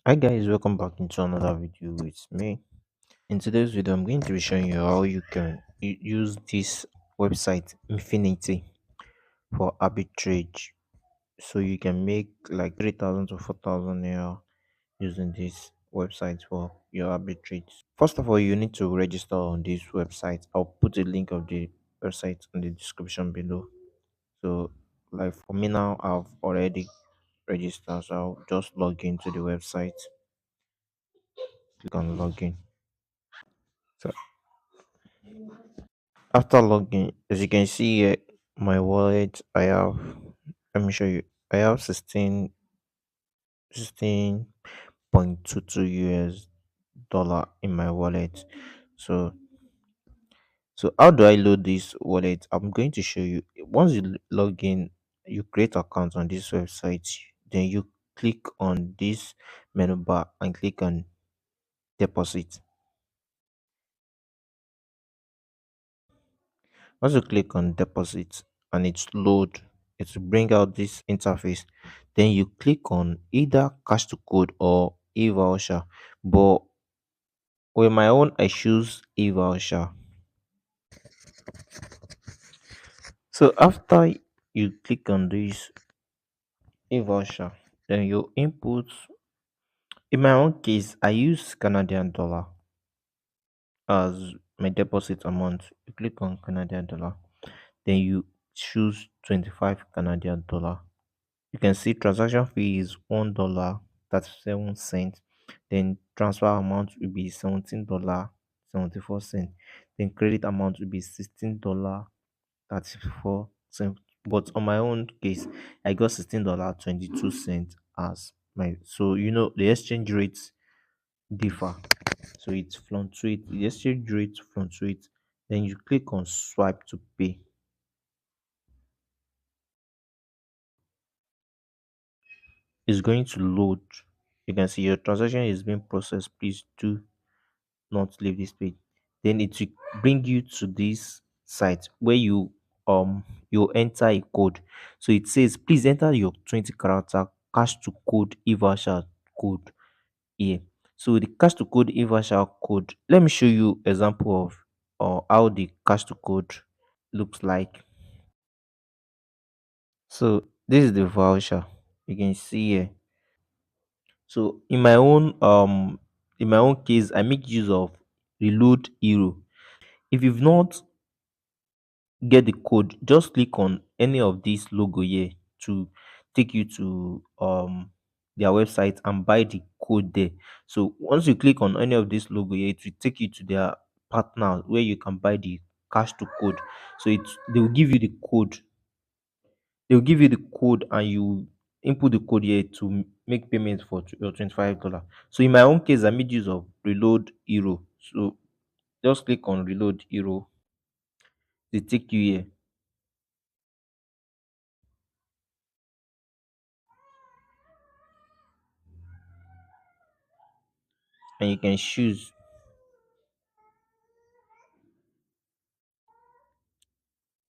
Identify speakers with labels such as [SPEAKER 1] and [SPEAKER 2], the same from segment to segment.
[SPEAKER 1] Hi guys, welcome back into another video with me. In today's video, I'm going to be showing you how you can use this website Mifinity for arbitrage. So you can make like 3,000 to 4,000 naira using this website for your arbitrage. First of all, you need to register on this website. I'll put a link of the website in the description below. So like for me now, I've already registered, so I'll just log into the website. Click on login. So after logging, as you can see here, my wallet, I have, let me show you, I have 16.22 US dollar in my wallet. So, so how do I load this wallet? I'm going to show you. Once you log in, you create account on this website, then you click on this menu bar and click on deposit. Once you click on deposit and it's load, it will bring out this interface. Then you click on either cash to code or e-voucher. But with my own, I choose e-voucher. So after you click on this e-voucher, then you input. In my own case, I use Canadian dollar as my deposit amount. You click on Canadian dollar, then you choose 25 Canadian dollar. You can see transaction fee is $1.37. Then transfer amount will be $17.74. Then credit amount will be $16.34. But on my own case, I got $16.22 as my, so the exchange rates differ. So it fluctuates, the exchange rate fluctuates. Then you click on swipe to pay. It's going to load. You can see your transaction is being processed. Please do not leave this page. Then it will bring you to this site where you enter a code. So it says please enter your 20 character cash to code e-voucher code here. So the cash to code e-voucher code, let me show you example of how the cash to code looks like. So this is the voucher you can see here. So in my own case, I make use of reload hero. If you've not get the code, just click on any of these logo here to take you to their website and buy the code there. So once you click on any of this logo here, it will take you to their partner where you can buy the cash to code. So they will give you the code. They'll give you the code and you input the code here to make payment for your $25. So in my own case, I made use of reload hero. So just click on reload hero. They take you here and you can choose.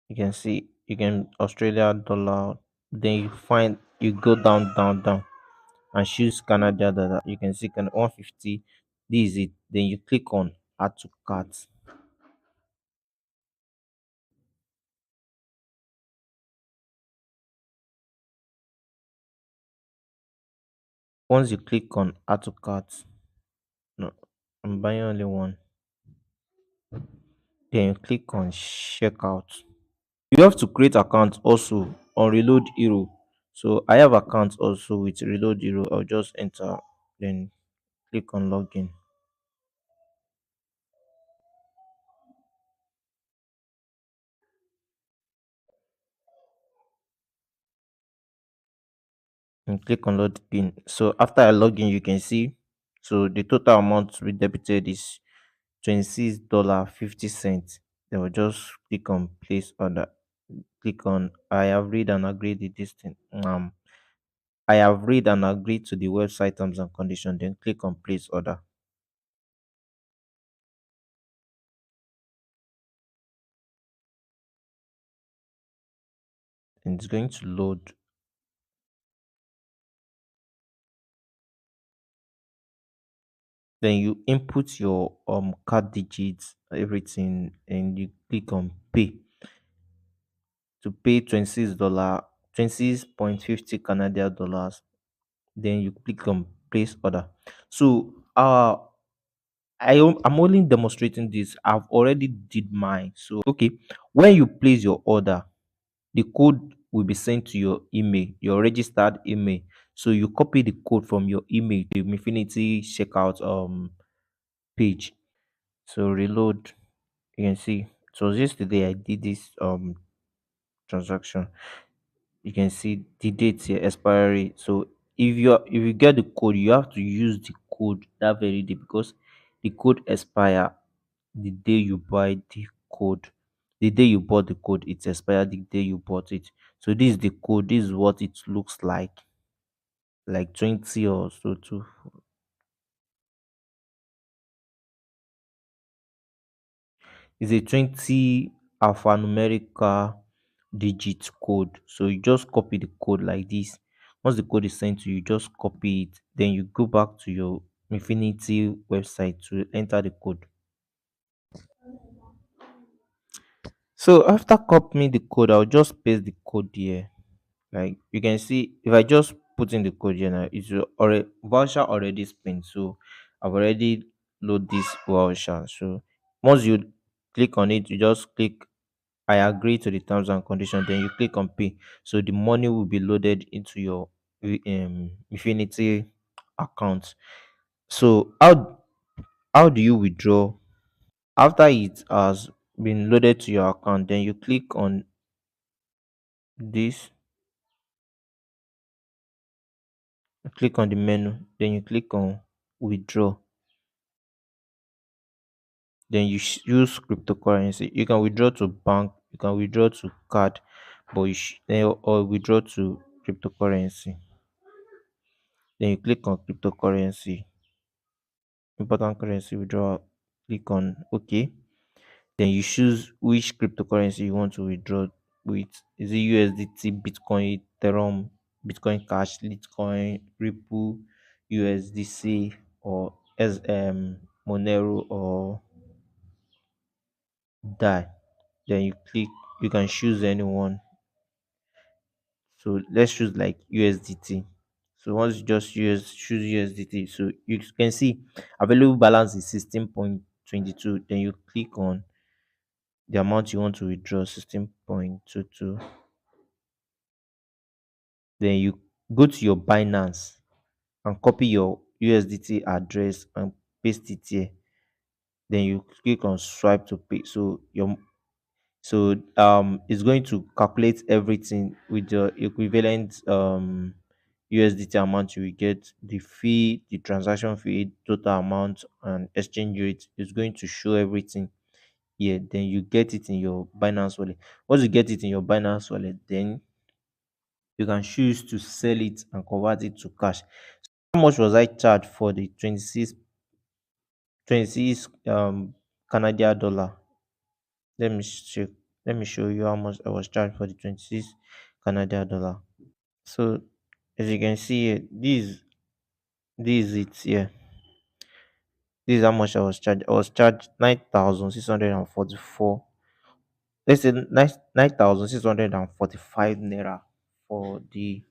[SPEAKER 1] You can see you can Australia dollar. Then you go down and choose Canada dollar. You can see can 150. This is it. Then you click on add to cart. Once you click on add to cart, no, I'm buying only one. Then you click on checkout. You have to create account also on reload hero. So I have account also with reload hero. I'll just enter, then click on login and click on login. So after I log in, you can see, so the total amount to be debited is $26.50. Then we'll just click on place order. Click on I have read and agreed with this thing. I have read and agreed to the website terms and conditions. Then click on place order. And it's going to load. Then you input your card digits, everything, and you click on pay to pay $26, 26.50 Canadian dollars. Then you click on place order. So I'm only demonstrating this. I've already did mine. So okay, when you place your order, the code will be sent to your email, your registered email. So you copy the code from your email to Mifinity checkout page. So reload. You can see. So yesterday I did this transaction. You can see the date here, expiry. So if you get the code, you have to use the code that very day, because the code expire the day you buy the code. The day you bought the code, it expired the day you bought it. So this is the code. This is what it looks like 20 or so too. It's a 20 alphanumerical digit code. So you just copy the code like this. Once the code is sent to you, just copy it. Then you go back to your Infinity website to enter the code. So after copying the code, I'll just paste the code here. Like you can see, if I just put in the code here now, it's already voucher already spent. So I've already load this voucher. So once you click on it, you just click I agree to the terms and conditions. Then you click on pay. So the money will be loaded into your Infinity account. So how do you withdraw? After it has been loaded to your account, then you click on this, click on the menu, then you click on withdraw. Then you use cryptocurrency. You can withdraw to bank, you can withdraw to card, but then or withdraw to cryptocurrency. Then you click on cryptocurrency, important currency withdrawal. Click on OK. Then you choose which cryptocurrency you want to withdraw with. Is it USDT, Bitcoin, Ethereum, Bitcoin Cash, Litecoin, Ripple, USDC, or Monero, or DAI? Then you click. You can choose anyone. So let's choose like USDT. So once you just choose USDT, so you can see available balance is 16.22. Then you click on the amount you want to withdraw, 16.22. Then you go to your Binance and copy your USDT address and paste it here. Then you click on swipe to pay. So it's going to calculate everything with the equivalent USDT amount. You will get the fee, the transaction fee, total amount, and exchange rate. It's going to show everything here. Then you get it in your Binance wallet. Once you get it in your Binance wallet, then you can choose to sell it and convert it to cash. How much was I charged for the 26 Canadian dollar? Let me check. Let me show you how much I was charged for the 26 Canadian dollar. So as you can see here, this is it here. This is how much I was charged. I was charged 9,644. Let's say 9,645 naira for the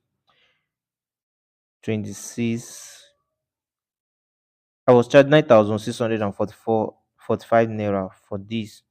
[SPEAKER 1] 26. I was charged 9,644.45 naira for this.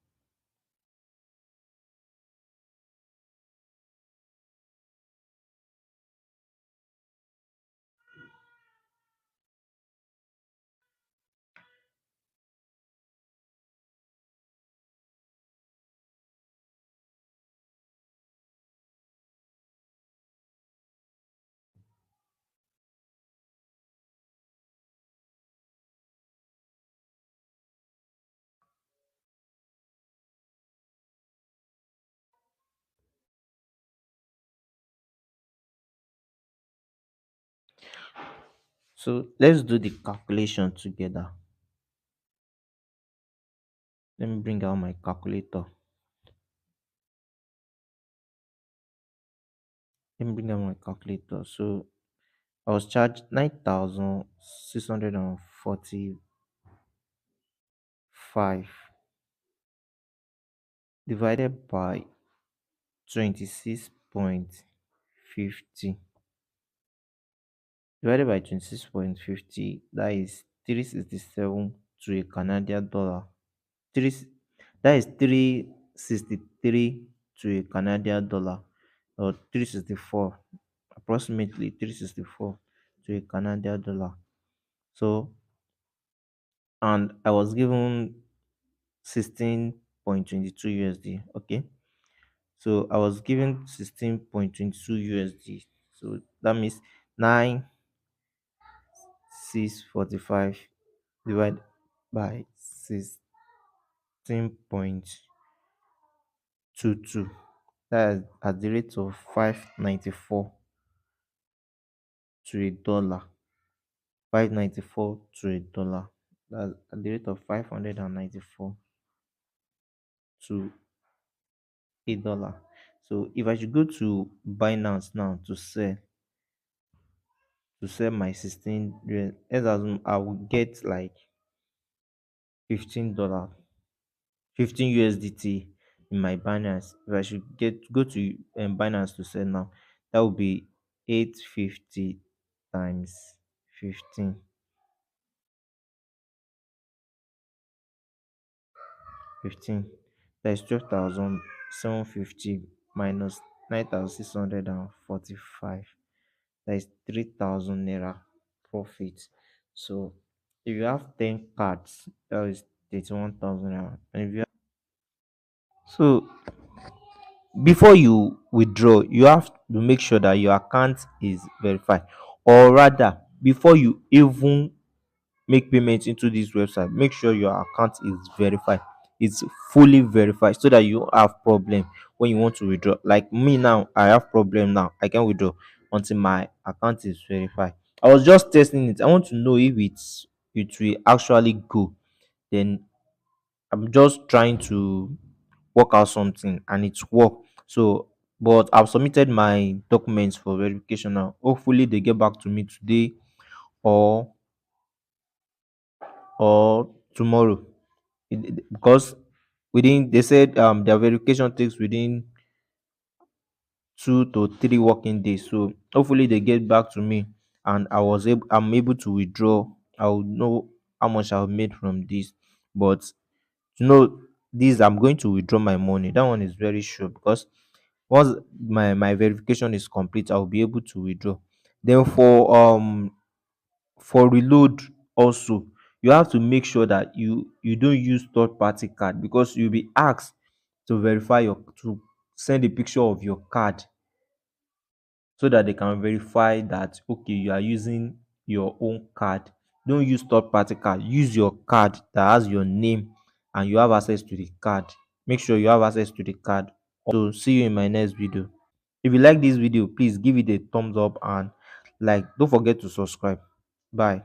[SPEAKER 1] So let's do the calculation together. Let me bring out my calculator. Let me bring out my calculator. So I was charged 9,645 divided by 26.50 divided by 26.50, that is 367 to a Canadian dollar. Three, that is 363 to a Canadian dollar, or 364, approximately 364 to a Canadian dollar. So, and I was given 16.22 USD. Okay. So I was given 16.22 USD. So that means 9,645 divided by 16.22. That is at the rate of 594 to a dollar. 594 to a dollar. That's at the rate of 594 to $1. So if I should go to Binance now to sell my 16, let's assume I will get like $15, 15 USDT in my Binance. If I should go to Binance to sell now, that would be 850 times 15. 15. That is 12,750 minus 9,645. That is 3,000 naira profit. So if you have 10 cards, that is 31,000 naira. And if you have, so before you withdraw, you have to make sure that your account is verified, or rather, before you even make payments into this website, make sure your account is verified. It's fully verified so that you don't have problem when you want to withdraw. Like me now, I have problem now. I can withdraw until my account is verified. I was just testing it. I want to know if it will actually go. Then I'm just trying to work out something and it's work. So, but I've submitted my documents for verification now. Hopefully they get back to me today or tomorrow. Because within, they said their verification takes within 2 to 3 working days. So hopefully they get back to me and I'm able to withdraw. I'll know how much I've made from this. But to know this, I'm going to withdraw my money. That one is very sure, because once my verification is complete, I'll be able to withdraw. Then for reload also, you have to make sure that you don't use third party card, because you'll be asked to send a picture of your card so that they can verify that okay, you are using your own card. Don't use third party card, use your card that has your name and you have access to the card. Make sure you have access to the card. So see you in my next video. If you like this video, please give it a thumbs up and, like, don't forget to subscribe. Bye.